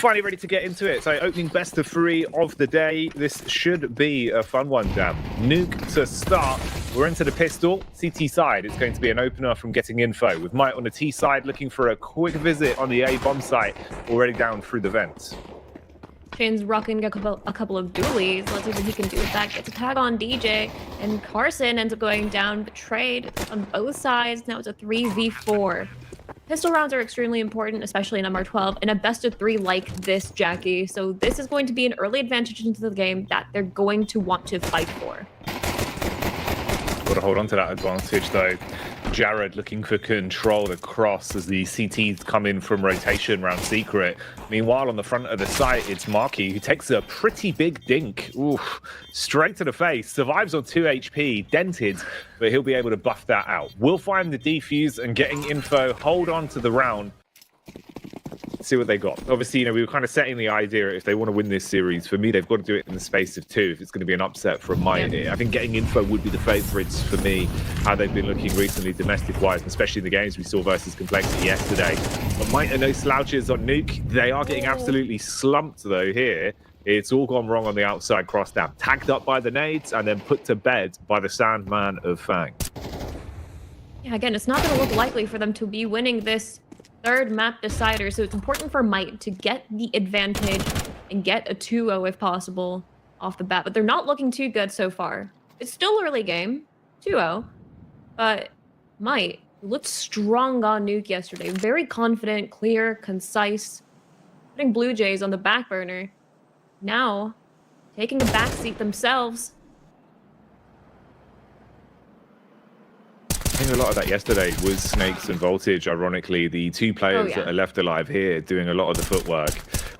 Finally ready to get into it. So opening best of 3 of the day. This should be a fun one, Jam. Nuke to start. We're into the pistol. CT side, it's going to be an opener from getting info. With Might on the T side looking for a quick visit on the A bomb site. Already down through the vents. Shane's rocking a couple of dualies. Let's see what he can do with that. Gets a tag on DJ, and Carson ends up going down, betrayed on both sides. Now it's a 3v4. Pistol rounds are extremely important, especially in MR12, in a best of 3 like this, Jackie. So this is going to be an early advantage into the game that they're going to want to fight for. Got to hold on to that advantage, though. Jared looking for control across as the CTs come in from rotation around Secret. Meanwhile, on the front of the site, it's Marky, who takes a pretty big dink. Oof, straight to the face. Survives on 2 HP, dented, but he'll be able to buff that out. We'll find the defuse and getting info. Hold on to the round. See what they got. Obviously, we were kind of setting the idea if they want to win this series. For me, they've got to do it in the space of 2 if it's going to be an upset from Might. I think getting info would be the favourites for me, how they've been looking recently domestic-wise, especially the games we saw versus Complexity yesterday. But Might are no slouches on Nuke. They are getting absolutely slumped, though, here. It's all gone wrong on the outside cross down. Tagged up by the nades and then put to bed by the Sandman of Fang. Yeah, again, it's not going to look likely for them to be winning this third map decider, so it's important for Might to get the advantage and get a 2-0 if possible off the bat, but they're not looking too good so far. It's still early game, 2-0, but Might looked strong on Nuke yesterday. Very confident, clear, concise, putting Blue Jays on the back burner. Now, taking a backseat themselves. I think a lot of that yesterday was Snakes and Voltage. Ironically, the 2 players that are left alive here doing a lot of the footwork.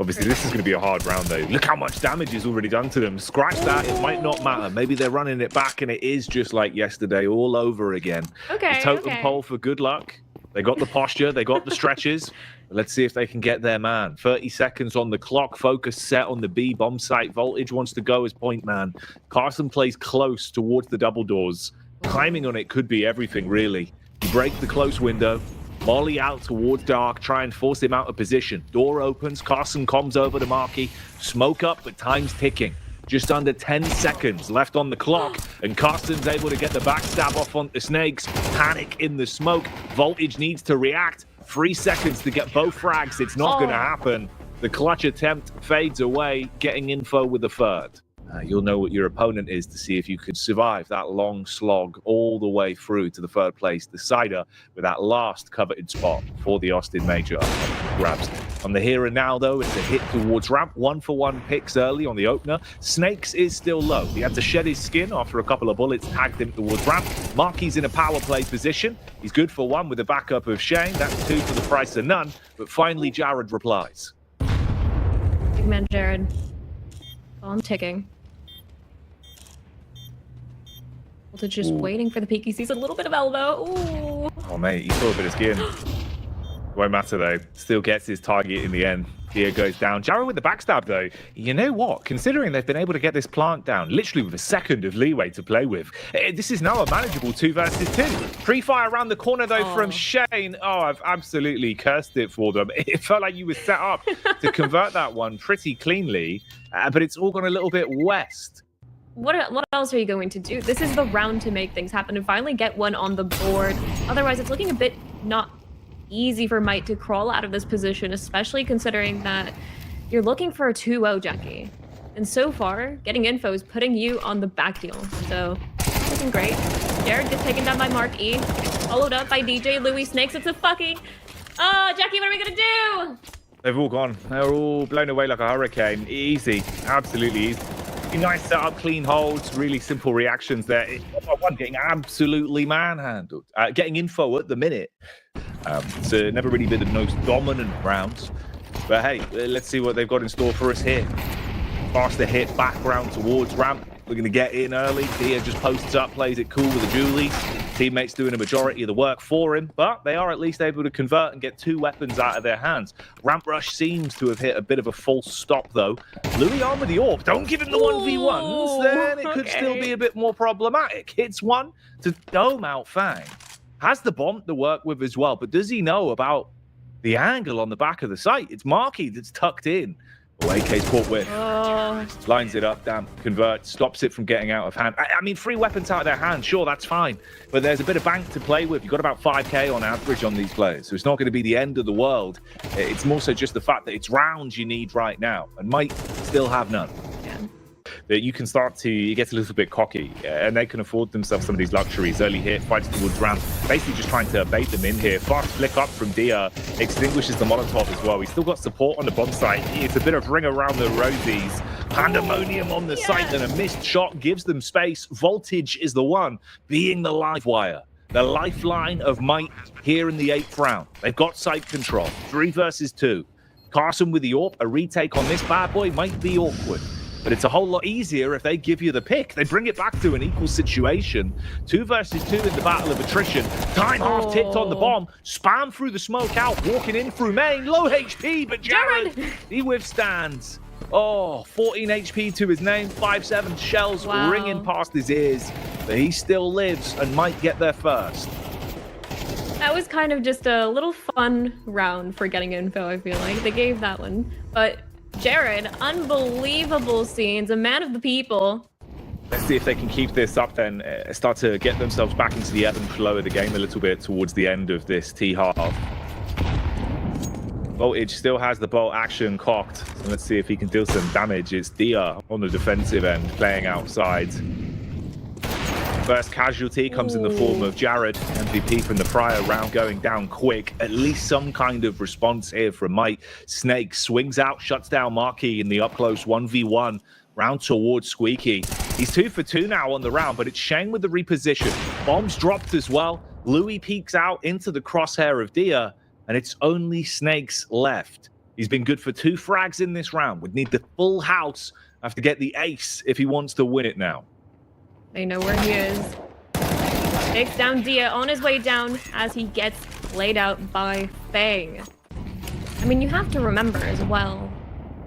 Obviously, this is going to be a hard round, though. Look how much damage is already done to them. Scratch that. It might not matter. Maybe they're running it back, and it is just like yesterday all over again. Okay, the totem pole for good luck. They got the posture. They got the stretches. Let's see if they can get their man. 30 seconds on the clock. Focus set on the B bomb site. Voltage wants to go as point man. Carson plays close towards the double doors. Timing on it could be everything, really. You break the close window, molly out towards Dark, try and force him out of position. Door opens, Carson comms over to Marky. Smoke up, but time's ticking. Just under 10 seconds left on the clock, and Carson's able to get the backstab off on the Snakes. Panic in the smoke. Voltage needs to react. 3 seconds to get both frags. It's not going to happen. The clutch attempt fades away, getting info with the third. You'll know what your opponent is to see if you could survive that long slog all the way through to the third place decider with that last coveted spot for the Austin Major grabs. On the here and now, though, it's a hit towards ramp. 1-for-1 picks early on the opener. Snakes is still low. He had to shed his skin after a couple of bullets tagged him towards ramp. Marky's in a power play position. He's good for 1 with the backup of Shane. That's 2 for the price of none. But finally, Jared replies. Big man Jared. I'm ticking. Voltage just waiting for the peak. He sees a little bit of elbow. Ooh. Oh, mate, he saw a bit of skin. Won't matter, though. Still gets his target in the end. Here goes down. Jared with the backstab, though. You know what? Considering they've been able to get this plant down, literally with a second of leeway to play with, this is now a manageable 2 versus 2. Pre-fire around the corner, though, from Shane. Oh, I've absolutely cursed it for them. It felt like you were set up to convert that one pretty cleanly, but it's all gone a little bit west. What else are you going to do? This is the round to make things happen and finally get one on the board. Otherwise, it's looking a bit not easy for Might to crawl out of this position, especially considering that you're looking for a 2-0, Jackie. And so far, getting info is putting you on the back heel. So, looking great. Jared gets taken down by Mark E. Followed up by DJ Louis Snakes. It's a fucking... Oh, Jackie, what are we going to do? They've all gone. They're all blown away like a hurricane. Easy. Absolutely easy. Nice setup, clean holds, really simple reactions there. One getting absolutely manhandled. Getting info at the minute. It's never really been the most dominant rounds. But hey, let's see what they've got in store for us here. Faster hit, background towards ramp. We're going to get in early. Dia just posts up, plays it cool with the Julie. Teammates doing a majority of the work for him, but they are at least able to convert and get 2 weapons out of their hands. Ramp Rush seems to have hit a bit of a false stop, though. Louis on with the AWP. Don't give him the 1v1s, then it could still be a bit more problematic. Hits one to dome out Fang. Has the bomb to work with as well, but does he know about the angle on the back of the site. It's Marky that's tucked in. Oh, AK's caught with. Oh. Lines it up, damn, converts, stops it from getting out of hand. I mean, free weapons out of their hand, sure, that's fine. But there's a bit of bank to play with. You've got about 5k on average on these players. So it's not going to be the end of the world. It's more so just the fact that it's rounds you need right now and might still have none. That you can start to get a little bit cocky, and they can afford themselves some of these luxuries. Early hit, fights towards ramp, basically just trying to bait them in here. Fast flick up from Dia, extinguishes the Molotov as well. He's still got support on the bomb site. It's a bit of ring around the rosies. Pandemonium on the site, and a missed shot gives them space. Voltage is the one being the live wire. The lifeline of Might here in the 8th round. They've got site control. 3 versus 2. Carson with the AWP. A retake on this bad boy might be awkward. But it's a whole lot easier if they give you the pick. They bring it back to an equal situation. 2 versus 2 in the battle of attrition. Time half ticked on the bomb. Spam through the smoke out. Walking in through main. Low HP, but Jared, he withstands. Oh, 14 HP to his name. 5-7 shells ringing past his ears. But he still lives and might get there first. That was kind of just a little fun round for getting info, I feel like. They gave that one. But Jared, unbelievable scenes, a man of the people. Let's see if they can keep this up then, start to get themselves back into the ebb and flow of the game a little bit towards the end of this T-half. Voltage still has the bolt action cocked, so let's see if he can deal some damage. It's Dia on the defensive end, playing outside. First casualty comes in the form of Jared, MVP from the prior round, going down quick. At least some kind of response here from Mike. Snake swings out, shuts down Marquis in the up-close 1v1. Round towards Squeaky. He's 2 for 2 now on the round, but it's Shane with the reposition. Bombs dropped as well. Louis peeks out into the crosshair of Dia, and it's only Snakes left. He's been good for 2 frags in this round. Would need the full house, have to get the ace if he wants to win it now. They know where he is. Takes down Dia on his way down as he gets laid out by Fang. I mean, you have to remember as well,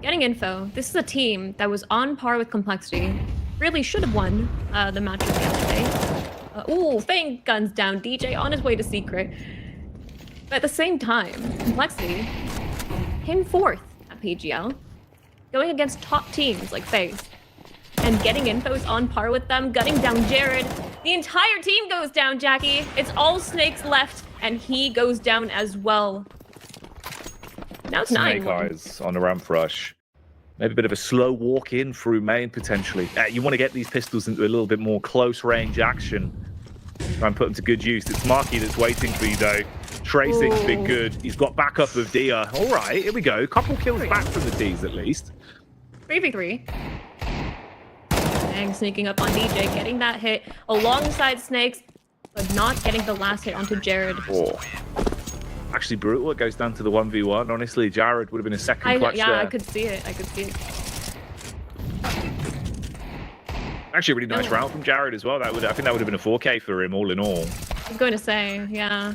getting info, this is a team that was on par with Complexity. Really should have won the match yesterday. Ooh, Fang guns down DJ on his way to Secret. But at the same time, Complexity came 4th at PGL, going against top teams like FaZe. And getting info is on par with them, gutting down Jared. The entire team goes down, Jackie. It's all Snakes left, and he goes down as well. Now it's 9-1. Snake Eyes on a ramp rush. Maybe a bit of a slow walk in through main, potentially. You want to get these pistols into a little bit more close-range action. Try and put them to good use. It's Marky that's waiting for you, though. Tracing's been good. He's got backup of Dia. All right, here we go. Couple kills back from the Ds, at least. 3v3. Fang sneaking up on DJ, getting that hit alongside Snakes, but not getting the last hit onto Jared. Oh. Actually brutal. It goes down to the 1v1. Honestly, Jared would have been a second clutch there. I could see it. I could see it. Actually, a really nice round from Jared as well. I think that would have been a 4K for him, all in all. I was going to say, yeah.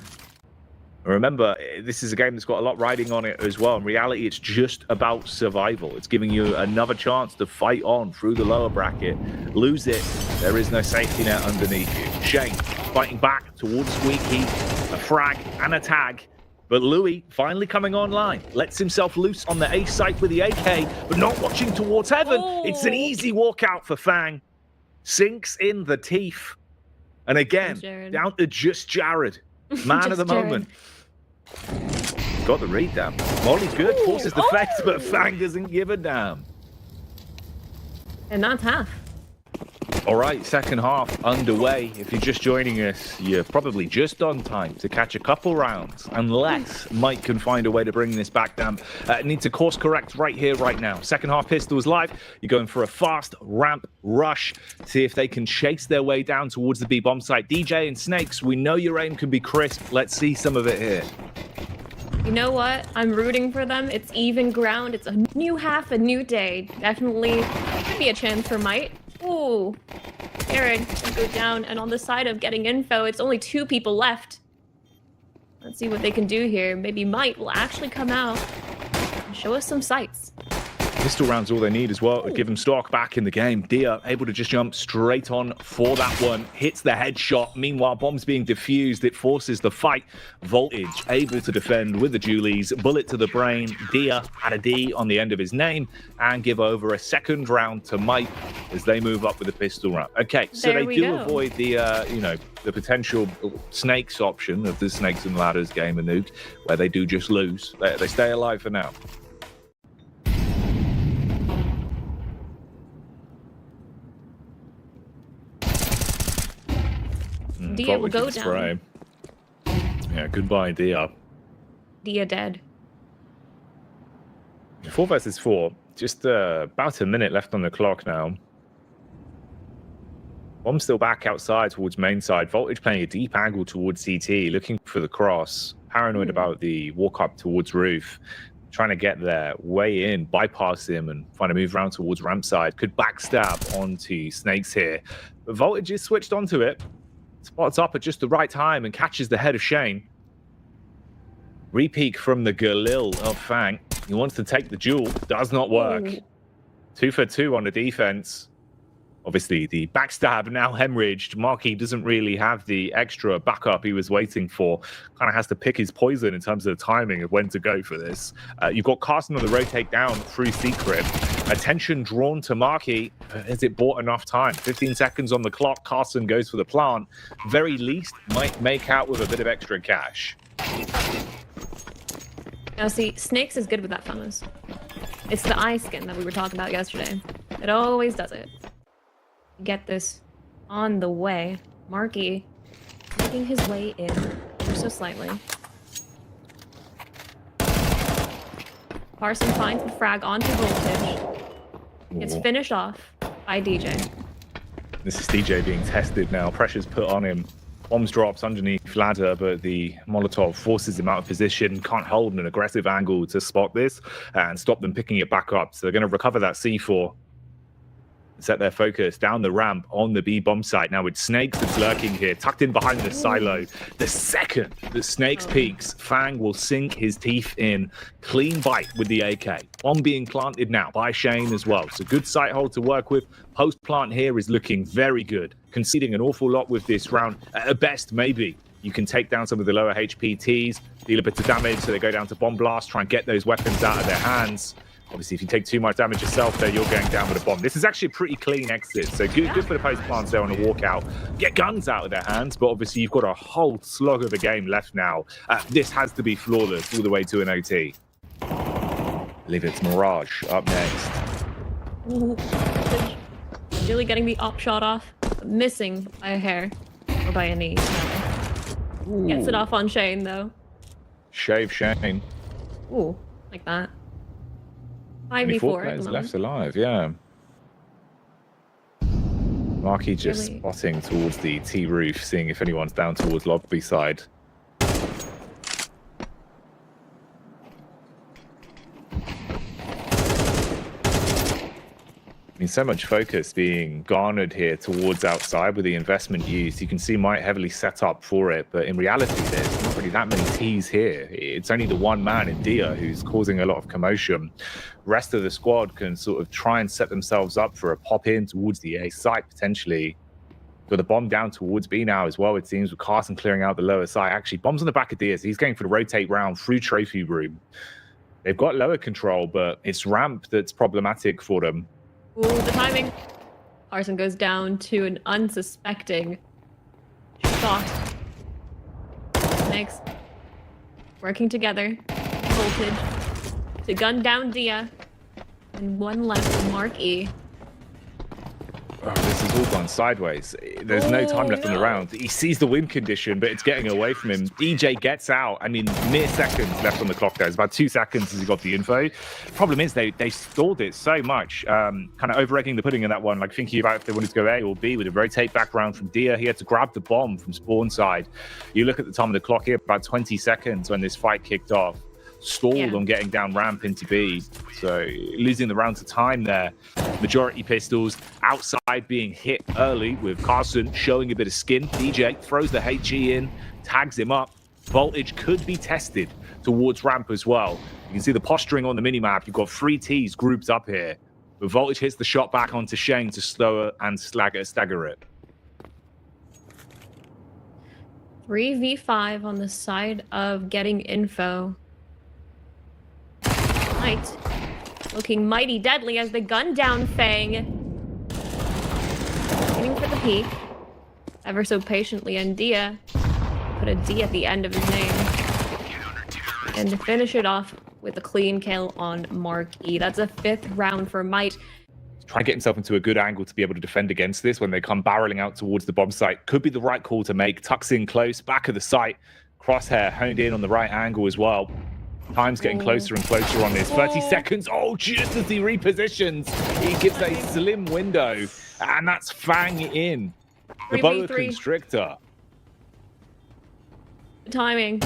Remember, this is a game that's got a lot riding on it as well. In reality, it's just about survival. It's giving you another chance to fight on through the lower bracket. Lose it, there is no safety net underneath you. Shane fighting back towards Squeaky, a frag and a tag. But Louis finally coming online, lets himself loose on the ace site with the AK, but not watching towards heaven. Oh. It's an easy walkout for Fang. Sinks in the teeth. And again, down to just Jared. Man of the moment. Got the read down. Molly's good, forces the face, but Fang doesn't give a damn. And that's half. All right, second half underway. If you're just joining us, you're probably just on time to catch a couple rounds, unless Mike can find a way to bring this back down. Need to course correct right here, right now. Second half pistols live. You're going for a fast ramp rush. See if they can chase their way down towards the B bomb site. DJ and Snakes, we know your aim can be crisp. Let's see some of it here. You know what? I'm rooting for them. It's even ground. It's a new half, a new day. Definitely could be a chance for Might. Ooh, Jared can go down, and on the side of getting info, it's only 2 people left. Let's see what they can do here. Maybe Might will actually come out and show us some sights. Pistol rounds all they need as well to give them stock back in the game. Dia able to just jump straight on for that one. Hits the headshot. Meanwhile, bombs being defused. It forces the fight. Voltage able to defend with the Julies. Bullet to the brain. Dia had a D on the end of his name and give over a second round to Mike as they move up with the pistol round. Okay, so There they we do go. avoid the, the potential snakes option of the snakes and ladders game of Nuke, where they do just lose. They stay alive for now. Dia will Voltage go with the spray. down. Yeah, goodbye, Dia. Dia dead. 4 versus 4. Just about a minute left on the clock now. Bomb's still back outside towards main side. Voltage playing a deep angle towards CT, looking for the cross. Paranoid about the walk up towards roof. Trying to get their way in, bypass him, and find a move around towards ramp side. Could backstab onto Snakes here. But Voltage is switched onto it. Spots up at just the right time and catches the head of Shane. Repeak from the Galil of Fang. He wants to take the duel. Does not work. Ooh. 2 for 2 on the defense. Obviously, the backstab now hemorrhaged. Marquis doesn't really have the extra backup he was waiting for. Kind of has to pick his poison in terms of the timing of when to go for this. You've got Carson on the rotate down through Secret. Attention drawn to Marquis. Has it bought enough time? 15 seconds on the clock. Carson goes for the plant. Very least might make out with a bit of extra cash. Now see, Snakes is good with that funnels. It's the eye skin that we were talking about yesterday. It always does it. Get this on the way. Marky making his way in ever so slightly. Carson finds the frag onto Voltage. Gets Ooh. finished off by DJ. This is DJ being tested now. Pressure's put on him. Bombs drops underneath ladder, but the Molotov forces him out of position. Can't hold an aggressive angle to spot this and stop them picking it back up. So they're going to recover that C4. Set their focus down the ramp on the B bomb site. Now with Snakes that's lurking here, tucked in behind the silo. The second that Snakes peeks, Fang will sink his teeth in. Clean bite with the AK. Bomb being planted now by Shane as well. So good sight hold to work with. Post plant here is looking very good. Conceding an awful lot with this round. At best, maybe you can take down some of the lower HPTs, deal a bit of damage so they go down to bomb blast, try and get those weapons out of their hands. Obviously, if you take too much damage yourself there, you're going down with a bomb. This is actually a pretty clean exit. So good for the post plants there on a walkout. Get guns out of their hands, but obviously you've got a whole slog of a game left now. This has to be flawless all the way to an OT. I believe it's Mirage up next. Ooh. Really getting the op shot off. Missing by a hair. Or by a knee. No. Gets it off on Shane, though. Shave Shane. Ooh, like that. 24 5v4 at players the left moment. alive, yeah. Marky just Really? spotting towards the T roof, seeing if anyone's down towards lobby side. I mean, so much focus being garnered here towards outside with the investment used. You can see Might heavily set up for it, but in reality, there's not really that many T's here. It's only the one man in Dia who's causing a lot of commotion. Rest of the squad can sort of try and set themselves up for a pop in towards the A site, potentially. Got the bomb down towards B now as well, it seems, with Carson clearing out the lower side. Actually, bomb's on the back of Dia, so he's going for the rotate round through trophy room. They've got lower control, but it's ramp that's problematic for them. Ooh, the timing. Carson goes down to an unsuspecting shot. Snakes working together. Voltage to gun down Dia. And one left, Mark E. Oh, this has all gone sideways. There's no time left on the round. He sees the win condition, but it's getting away from him. DJ gets out, and in mere seconds left on the clock there. It's about 2 seconds as he got the info. Problem is, they stalled it so much, kind of over-egging the pudding in that one, like thinking about if they wanted to go A or B with a rotate back round from Dia. He had to grab the bomb from spawn side. You look at the time of the clock here, about 20 seconds when this fight kicked off. Stalled on getting down ramp into B, so losing the round to time there. Majority pistols outside being hit early with Carson showing a bit of skin. DJ throws the HE in, tags him up. Voltage could be tested towards ramp as well. You can see the posturing on the minimap. You've got 3 Ts grouped up here. But Voltage hits the shot back onto Shane to slow and stagger it. 3v5 on the side of getting info. Might looking mighty deadly as they gun down Fang. Waiting for the peek. Ever so patiently, and Dia put a D at the end of his name. And to finish it off with a clean kill on Mark-E. That's a 5th round for Might. Try and get himself into a good angle to be able to defend against this when they come barreling out towards the bomb site. Could be the right call to make. Tucks in close, back of the site. Crosshair honed in on the right angle as well. Time's getting closer and closer on this. 30 seconds. Oh, just as he repositions, he gives a slim window. And that's Fang in. The boa constrictor. Timing.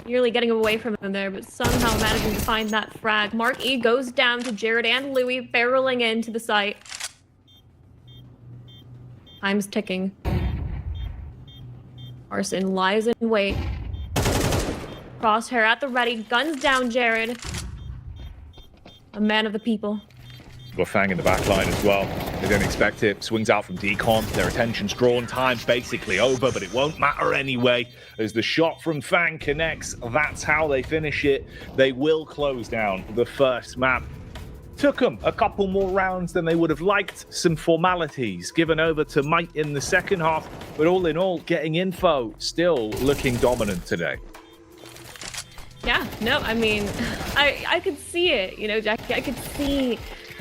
Nearly getting away from him there, but somehow managing to find that frag. Mark-E goes down to Jared and Louis, barreling into the site. Time's ticking. Carson lies in wait. Crosshair at the ready, guns down Jared. A man of the people. Got Fang in the back line as well. They don't expect it. Swings out from decon. Their attention's drawn. Time's basically over, but it won't matter anyway. As the shot from Fang connects, that's how they finish it. They will close down the first map. Took them a couple more rounds than they would have liked. Some formalities given over to Might in the second half. But all in all, getting info, still looking dominant today. Yeah, no, I mean, I could see it, you know, Jackie. I could see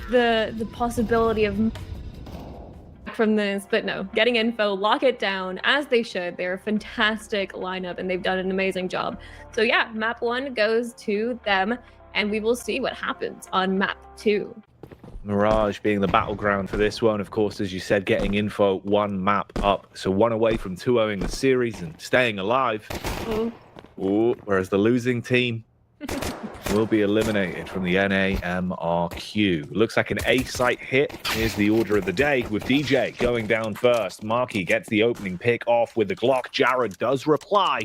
the possibility of from this, but no, getting info, lock it down as they should. They're a fantastic lineup and they've done an amazing job. So yeah, map 1 goes to them and we will see what happens on map 2. Mirage being the battleground for this one, of course, as you said, getting info 1 map up. So 1 away from 2-0ing the series and staying alive. Ooh, whereas the losing team will be eliminated from the MRQ. Looks like an A-site hit. Here's the order of the day with DJ going down first. Marky gets the opening pick off with the Glock. Jared does reply,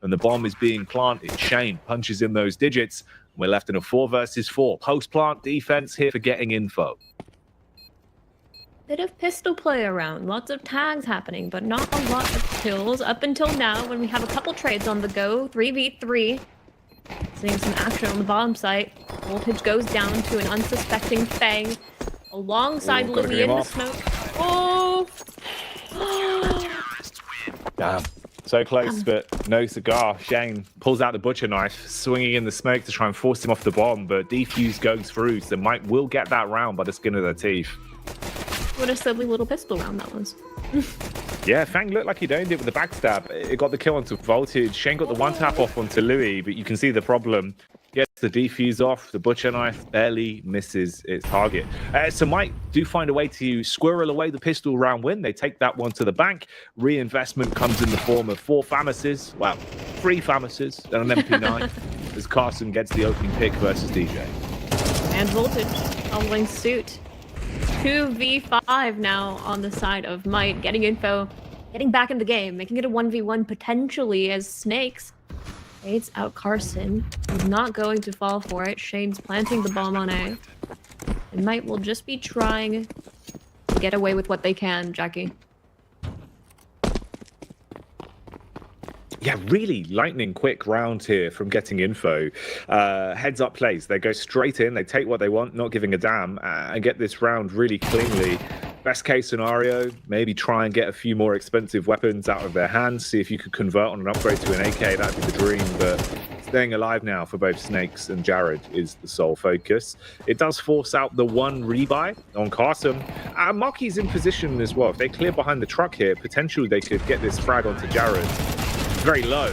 and the bomb is being planted. Shane punches in those digits. We're left in a 4 versus 4. Post-plant defense here for getting info. Bit of pistol play around, lots of tags happening, but not a lot of kills up until now when we have a couple trades on the go. 3v3. Seeing some action on the bottom site. Voltage goes down to an unsuspecting Fang alongside Louis in the smoke. Oh! Damn. So close, but no cigar. Shane pulls out the butcher knife, swinging in the smoke to try and force him off the bomb, but defuse goes through, so Mike will get that round by the skin of their teeth. What a silly little pistol round that was. Yeah, Fang looked like he'd owned it with the backstab. It got the kill onto Voltage. Shane got the one tap off onto Louis, but you can see the problem. Gets the defuse off. The butcher knife barely misses its target. So Mike do find a way to squirrel away the pistol round win. They take that one to the bank. Reinvestment comes in the form of 4 Famases. Well, 3 Famases and an MP9 as Carson gets the opening pick versus DJ. And Voltage following suit. 2v5 now on the side of Might, getting info, getting back in the game, making it a 1v1 potentially as Snakes baits out Carson. He's not going to fall for it. Shane's planting the bomb on A. And Might will just be trying to get away with what they can, Jackie. Yeah, really lightning quick round here from getting info. Heads up plays. They go straight in. They take what they want, not giving a damn, and get this round really cleanly. Best case scenario, maybe try and get a few more expensive weapons out of their hands. See if you could convert on an upgrade to an AK. That'd be the dream, but staying alive now for both Snakes and Jared is the sole focus. It does force out the 1 rebuy on Carson. Marky's in position as well. If they clear behind the truck here, potentially they could get this frag onto Jared. Very low.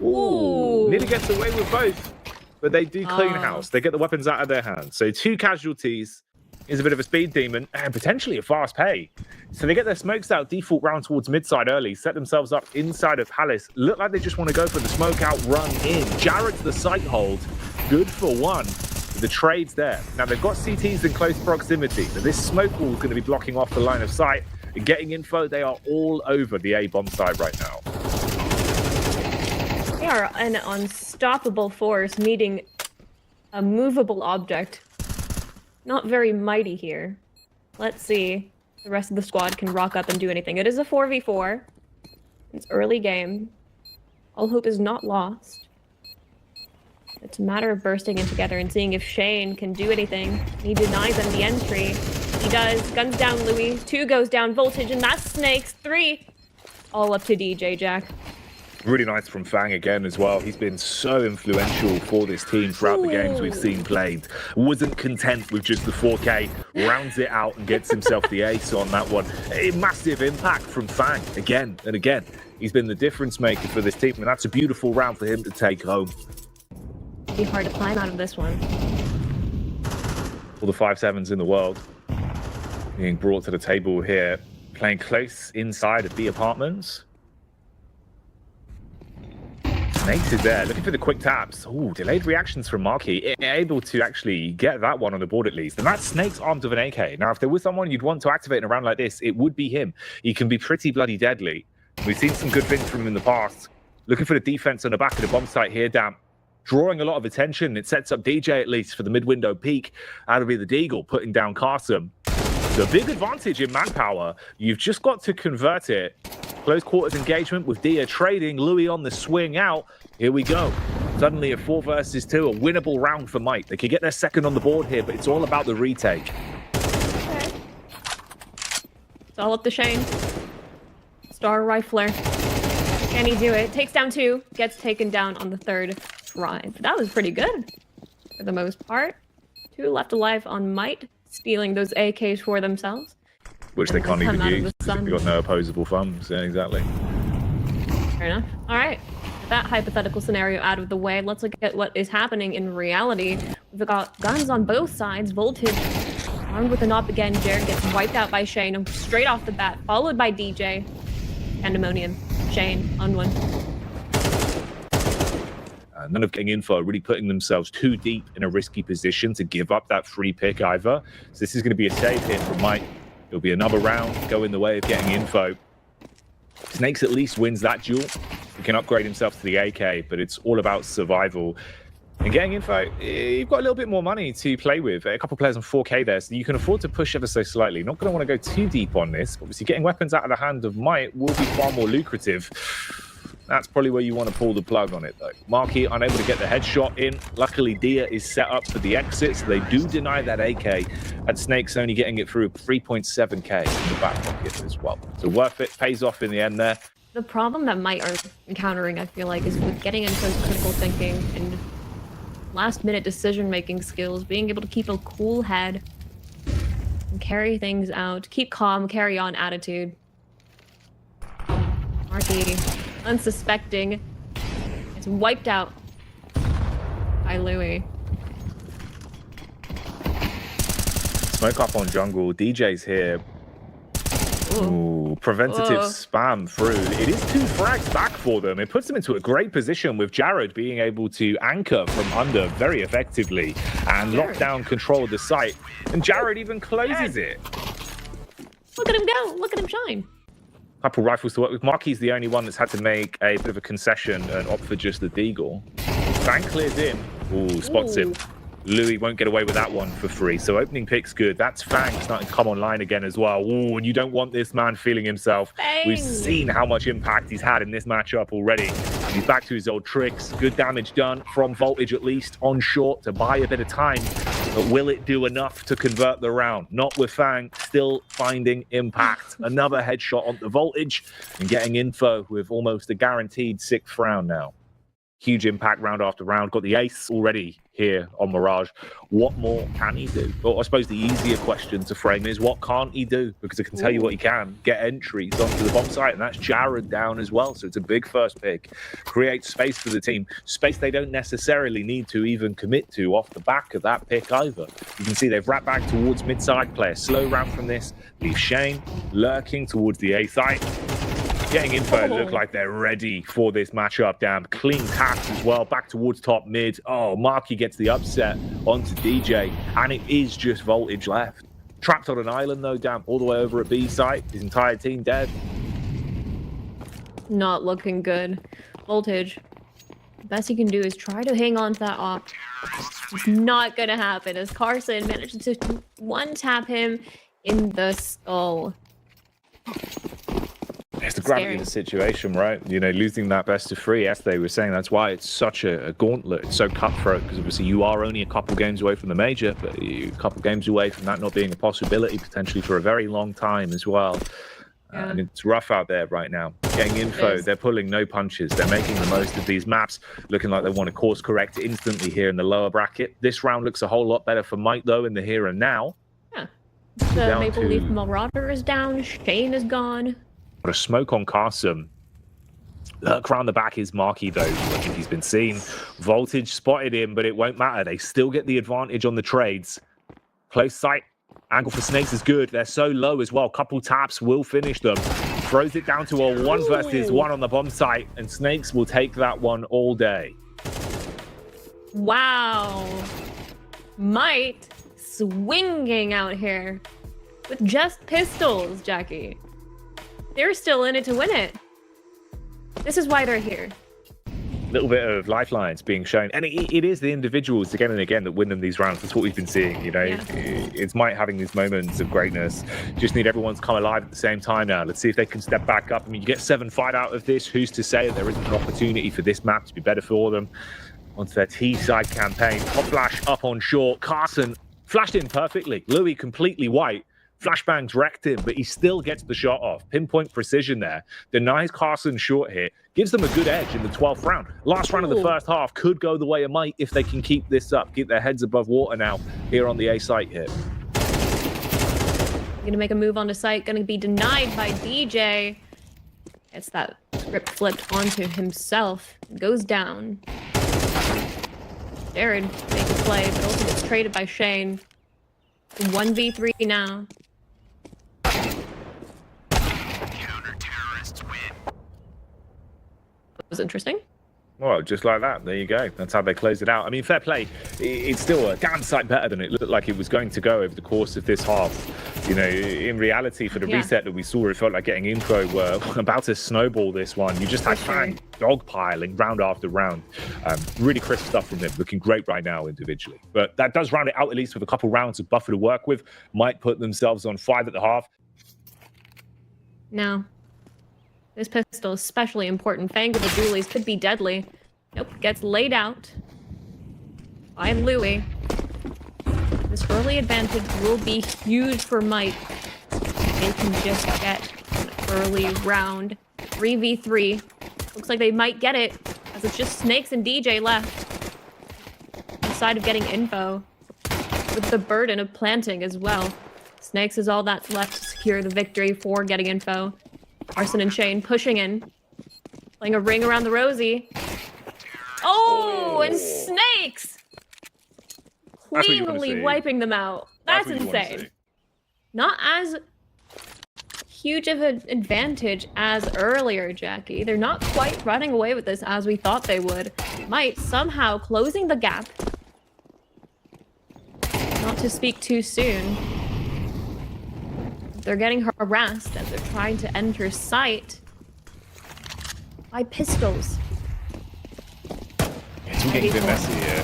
Ooh, nearly gets away with both, but they do clean house. They get the weapons out of their hands. So 2 casualties is a bit of a speed demon and potentially a fast pay. So they get their smokes out, default round towards midside early, set themselves up inside of Palace. Look like they just want to go for the smoke out, run in. Jared's the sight hold. Good for 1. The trade's there. Now they've got CTs in close proximity. So this smoke wall is going to be blocking off the line of sight. Getting info, they are all over the A bomb side right now. They are an unstoppable force meeting a movable object. Not very mighty here. Let's see if the rest of the squad can rock up and do anything. It is a 4v4. It's early game. All hope is not lost. It's a matter of bursting in together and seeing if Shane can do anything. He denies them the entry. He does. Guns down Louis. 2 goes down Voltage, and that's Snakes. 3. All up to DJ Jack. Really nice from Fang again as well. He's been so influential for this team throughout the games we've seen played. Wasn't content with just the 4K, rounds it out and gets himself the ace on that one. A massive impact from Fang again and again. He's been the difference maker for this team, and that's a beautiful round for him to take home. It'd be hard to climb out of this one. All the 5-7s in the world being brought to the table here, playing close inside of the apartments. Snakes is there, looking for the quick taps. Oh, delayed reactions from Marky, able to actually get that one on the board at least. And that's Snakes armed with an AK. Now, if there was someone you'd want to activate in a round like this, it would be him. He can be pretty bloody deadly. We've seen some good things from him in the past. Looking for the defense on the back of the bomb site here, Damp. Drawing a lot of attention. It sets up DJ at least for the mid-window peak. That'll be the Deagle putting down Carson. The big advantage in manpower. You've just got to convert it. Close quarters engagement with Dia trading. Louis on the swing out. Here we go. Suddenly a 4 versus 2, a winnable round for Mike. They could get their second on the board here, but it's all about the retake. Okay. It's all up to Shane. Star Rifler. Can he do it? Takes down 2. Gets taken down on the 3rd try. But that was pretty good for the most part. 2 left alive on Might, stealing those AKs for themselves. Which they can't even use. They've got no opposable thumbs. Yeah, exactly. Fair enough. All right. With that hypothetical scenario out of the way, let's look at what is happening in reality. We've got guns on both sides. Voltage armed with an op again. Jared gets wiped out by Shane straight off the bat, followed by DJ. Pandemonium. Shane on one. None of getting info, really putting themselves too deep in a risky position to give up that free pick either. So this is going to be a save here from Mike. It'll be another round, go in the way of getting info. Snakes at least wins that duel. He can upgrade himself to the AK, but it's all about survival. And getting info, you've got a little bit more money to play with. A couple players on 4K there, so you can afford to push ever so slightly. Not going to want to go too deep on this. Obviously, getting weapons out of the hand of Might will be far more lucrative. That's probably where you want to pull the plug on it, though. Marky unable to get the headshot in. Luckily, Dia is set up for the exit, so they do deny that AK. And Snake's only getting it through 3.7k in the back pocket as well. So worth it, pays off in the end there. The problem that Might are encountering, I feel like, is with getting into critical thinking and last-minute decision-making skills, being able to keep a cool head and carry things out, keep calm, carry on attitude. Marky, unsuspecting, it's wiped out by Louis. Smoke up on jungle. DJ's here. Ooh, preventative spam through. It is 2 frags back for them. It puts them into a great position with Jared being able to anchor from under very effectively and lock down control of the site. And Jared even closes it. Look at him go. Look at him shine. Couple rifles to work with. Marky's the only one that's had to make a bit of a concession and opt for just the Deagle. Fang clears in. Ooh, spots him. Louis won't get away with that one for free. So opening pick's good. That's Fang starting to come online again as well. Ooh, and you don't want this man feeling himself. Fang. We've seen how much impact he's had in this matchup already. He's back to his old tricks. Good damage done from Voltage at least on short to buy a bit of time. But will it do enough to convert the round? Not with Fang, still finding impact. Another headshot on the Voltage and getting info with almost a guaranteed 6th round now. Huge impact round after round. Got the ace already here on Mirage. What more can he do? Well, I suppose the easier question to frame is what can't he do? Because I can tell you what he can. Get entries onto the bomb site, and that's Jared down as well. So it's a big first pick. Create space for the team. Space they don't necessarily need to even commit to off the back of that pick either. You can see they've wrapped back towards mid-side. Play a slow round from this. Leave Shane lurking towards the A site. Getting info, look like they're ready for this matchup. Damn, clean taps as well, back towards top mid. Oh, Marky gets the upset onto DJ, and it is just Voltage left. Trapped on an island though, Damn, all the way over at B site. His entire team dead. Not looking good. Voltage The best he can do is try to hang on to that op. It's not gonna happen as Carson manages to one-tap him in the skull. It's the gravity of the situation, right? You know, losing that best of 3, as they were saying, that's why it's such a gauntlet. It's so cutthroat, because obviously you are only a couple games away from the major, but you're a couple games away from that not being a possibility, potentially for a very long time as well. Yeah. And it's rough out there right now. Getting info, they're pulling no punches. They're making the most of these maps, looking like they want to course correct instantly here in the lower bracket. This round looks a whole lot better for Mike, though, in the here and now. Yeah. The Maple Leaf Marauder is down. Shane is gone. Got a smoke on Carson. Lurk around the back is Marky, though. I think he's been seen. Voltage spotted him, but it won't matter. They still get the advantage on the trades. Close sight. Angle for Snakes is good. They're so low as well. Couple taps will finish them. Throws it down to a 1 versus 1 on the bomb site, and Snakes will take that one all day. Wow. Might swinging out here with just pistols, Jackie. They're still in it to win it. This is why they're here. Little bit of lifelines being shown, and it is the individuals again and again that win them these rounds. That's what we've been seeing, you know. Yeah. It's Mike having these moments of greatness. Just need everyone to come alive at the same time now. Let's see if they can step back up. I mean, you get 7-5 out of this. Who's to say that there isn't an opportunity for this map to be better for them? Onto their T-side campaign. Hot flash up on short. Carson flashed in perfectly. Louis completely white. Flashbangs wrecked him, but he still gets the shot off. Pinpoint precision there. Denies Carson short hit. Gives them a good edge in the 12th round. Last round of the first half could go the way of Mike if they can keep this up. Keep their heads above water now here on the A site here. Gonna make a move onto site. Gonna be denied by DJ. Gets that script flipped onto himself. Goes down. Jared makes a play, but also gets traded by Shane. 1v3 now. That was interesting. Well, just like that. There you go. That's how they close it out. I mean, fair play. It's still a damn sight better than it looked like it was going to go over the course of this half. You know, in reality, for the reset that we saw, it felt like getting info were about to snowball this one. You just had Fang dogpiling round after round. Really crisp stuff from them. Looking great right now individually. But that does round it out, at least with a couple rounds of buffer to work with. Might put themselves on 5 at the half. Now, this pistol is especially important. Fang with the dualies could be deadly. Nope, gets laid out by Louis. This early advantage will be huge for Mike. They can just get an early round. 3v3. Looks like they might get it, as it's just Snakes and DJ left. Inside of getting info, with the burden of planting as well. Snakes is all that's left to secure the victory for getting info. Carson and Shane pushing in. Playing a ring around the rosy. Oh, and Snakes! Cleanly wiping them out. That's insane. Not as huge of an advantage as earlier, Jackie. They're not quite running away with this as we thought they would. Might somehow closing the gap. Not to speak too soon. They're getting harassed as they're trying to enter site by pistols. It's all getting a bit messy here.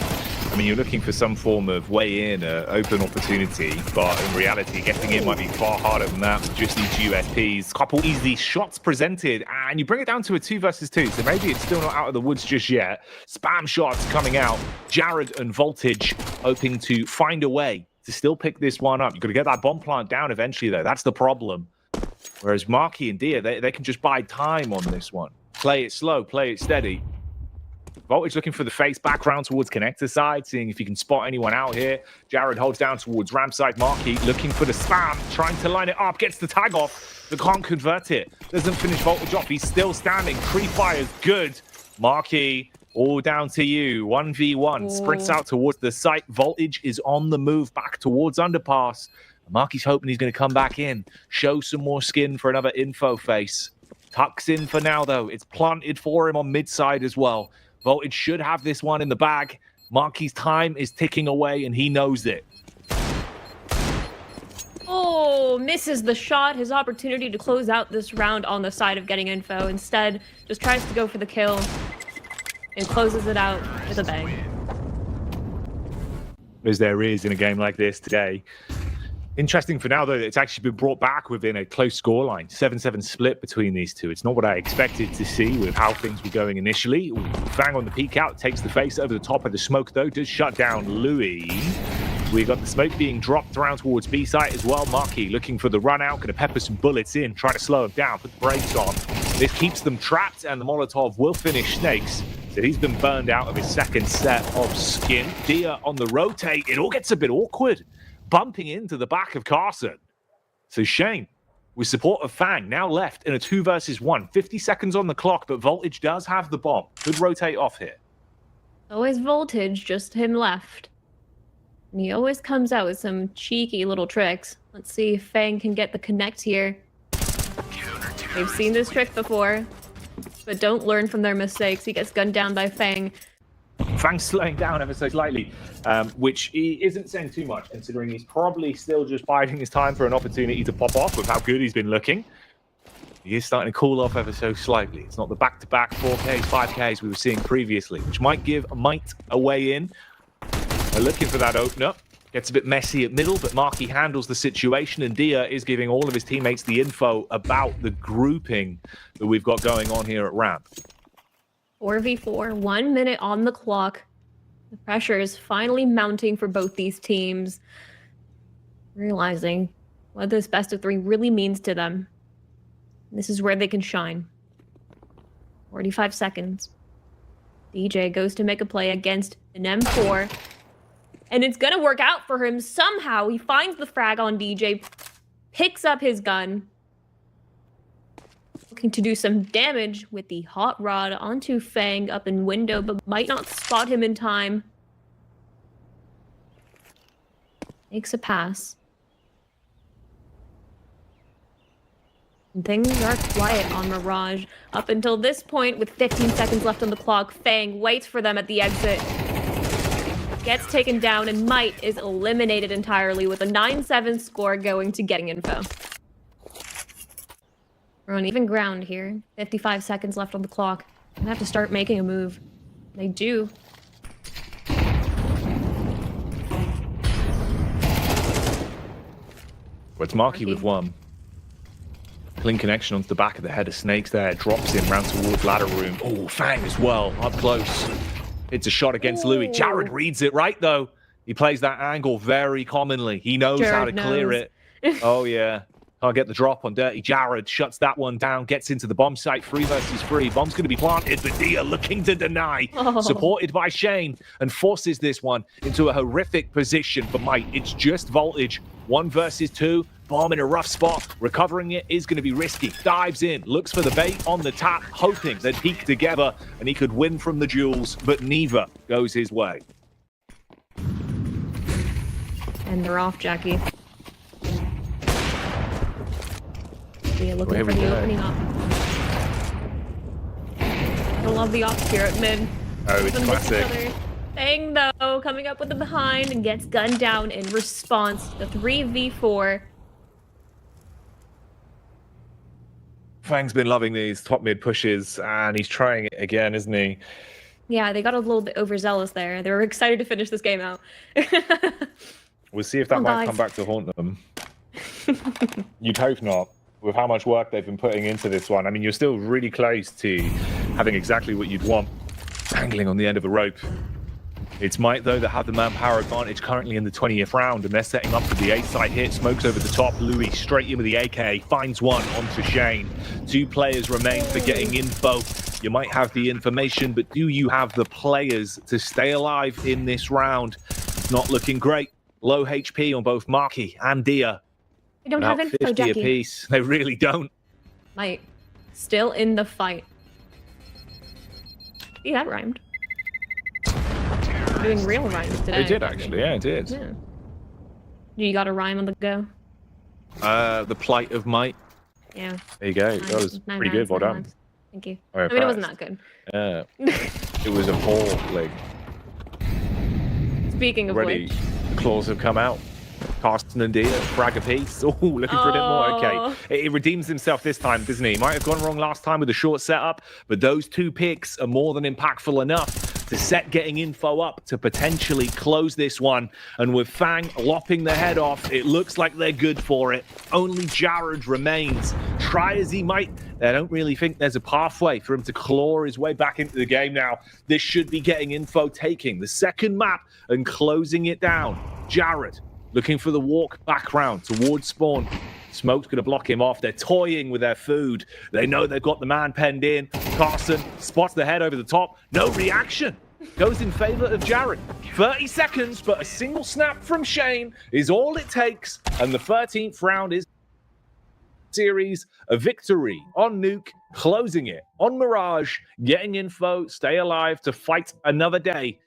I mean, you're looking for some form of way in, open opportunity, but in reality, getting in might be far harder than that with just these USPs. Couple easy shots presented, and you bring it down to a 2 versus 2, so maybe it's still not out of the woods just yet. Spam shots coming out. Jared and Voltage hoping to find a way to still pick this one up. You've got to get that bomb plant down eventually, though. That's the problem. Whereas Marky and Dia, they can just buy time on this one. Play it slow, play it steady. Voltage looking for the face back round towards connector side, seeing if he can spot anyone out here. Jared holds down towards ramp side. Marky looking for the spam, trying to line it up, gets the tag off, but can't convert it. Doesn't finish Voltage off. He's still standing. Pre-fire's good. Marky, all down to you. 1v1. Sprints out towards the site. Voltage is on the move back towards underpass. Marky's hoping he's going to come back in, show some more skin for another info face. Tucks in for now, though. It's planted for him on mid side as well. Voltage should have this one in the bag. Marky's time is ticking away, and he knows it. Oh, misses the shot. His opportunity to close out this round on the side of getting info. Instead, just tries to go for the kill. and closes it out with a bang. As there is in a game like this today. Interesting for now, though, that it's actually been brought back within a close scoreline. 7-7 split between these two. It's not what I expected to see with how things were going initially. Ooh, Fang on the peek out, takes the face over the top of the smoke, though. Does shut down Louis. We got the smoke being dropped around towards B site as well. Marky looking for the run out, going to pepper some bullets in, try to slow him down, put the brakes on. This keeps them trapped, and the Molotov will finish Snakes. So he's been burned out of his second set of skin. Dia on the rotate. It all gets a bit awkward, bumping into the back of Carson. So Shane, with support of Fang, now left in a 2 versus 1. 50 seconds on the clock, but Voltage does have the bomb. Could rotate off here. Always Voltage, just him left. And he always comes out with some cheeky little tricks. Let's see if Fang can get the connect here. They've seen this trick before, but don't learn from their mistakes. He gets gunned down by Fang. Fang's slowing down ever so slightly, which he isn't saying too much, considering he's probably still just biding his time for an opportunity to pop off with how good he's been looking. He is starting to cool off ever so slightly. It's not the back-to-back 4Ks, 5Ks we were seeing previously, which might give Might a way in. They're looking for that opener. Gets a bit messy at middle, but Marky handles the situation, and Dia is giving all of his teammates the info about the grouping that we've got going on here at Ramp. 4v4, 1 minute on the clock. The pressure is finally mounting for both these teams, realizing what this best of 3 really means to them. This is where they can shine. 45 seconds. DJ goes to make a play against an M4. And it's gonna work out for him somehow. He finds the frag on DJ, picks up his gun, looking to do some damage with the hot rod onto Fang up in window, but might not spot him in time. Makes a pass. And things are quiet on Mirage. Up until this point, with 15 seconds left on the clock, Fang waits for them at the exit. Gets taken down, and Might is eliminated entirely with a 9-7 score going to Getting Info. We're on even ground here. 55 seconds left on the clock. They have to start making a move. They do. Well, it's Marky with one. Clean connection onto the back of the head of Snakes there. Drops in round towards ladder room. Oh, Fang as well, up close. It's a shot against Louis. Jared reads it right, though. He plays that angle very commonly. He knows how to clear it. Oh, yeah. Can't get the drop on Dirty Jared. Shuts that one down. Gets into the bomb site. 3 versus 3. Bomb's going to be planted, but Dia looking to deny. Supported by Shane, and forces this one into a horrific position for Might. It's just Voltage. 1 versus 2. Bomb in a rough spot. Recovering it is going to be risky. Dives in. Looks for the bait on the tap, hoping they'd peek together and he could win from the duels, but neither goes his way. And they're off, Jackie. Yeah, looking for the opening up. I love the ops here at mid. Oh, it's classic. Fang, though, coming up with the behind and gets gunned down in response. The 3v4. Fang's been loving these top mid pushes, and he's trying it again, isn't he? Yeah, they got a little bit overzealous there. They were excited to finish this game out. We'll see if that might come back to haunt them. You'd hope not, with how much work they've been putting into this one. I mean, you're still really close to having exactly what you'd want. Dangling on the end of a rope. It's Might, though, that have the manpower advantage currently in the 20th round, and they're setting up for the A-side hit. Smokes over the top. Louis straight in with the AK. Finds one onto Shane. 2 players remain for Getting Info. You might have the information, but do you have the players to stay alive in this round? It's not looking great. Low HP on both Marky and Dia. They don't have info, 50 Jackie. apiece. They really don't. Might. Still in the fight. See, that rhymed. Doing real rhymes today. It did, actually. Yeah, it did. Yeah. You got a rhyme on the go? The plight of Might. Yeah. There you go. That was pretty good. Well done. Thank you. I mean, it wasn't that good. Yeah. It was appalling. Speaking of Already, which. the claws have come out. Carsten and Dia, frag a piece. Oh, looking for a bit more. Oh. Okay. It redeems himself this time, doesn't he? Might have gone wrong last time with a short setup, but those 2 picks are more than impactful enough to set getting info up to potentially close this one. And with Fang lopping the head off, it looks like they're good for it. Only Jared remains. Try as he might, I don't really think there's a pathway for him to claw his way back into the game now. This should be getting info, taking the second map and closing it down. Jared looking for the walk back round towards spawn. Smoke's going to block him off. They're toying with their food. They know they've got the man penned in. Carson spots the head over the top. No reaction. Goes in favor of Jared. 30 seconds, but a single snap from Shane is all it takes. And the 13th round is series, a victory on Nuke, closing it on Mirage, getting info, stay alive to fight another day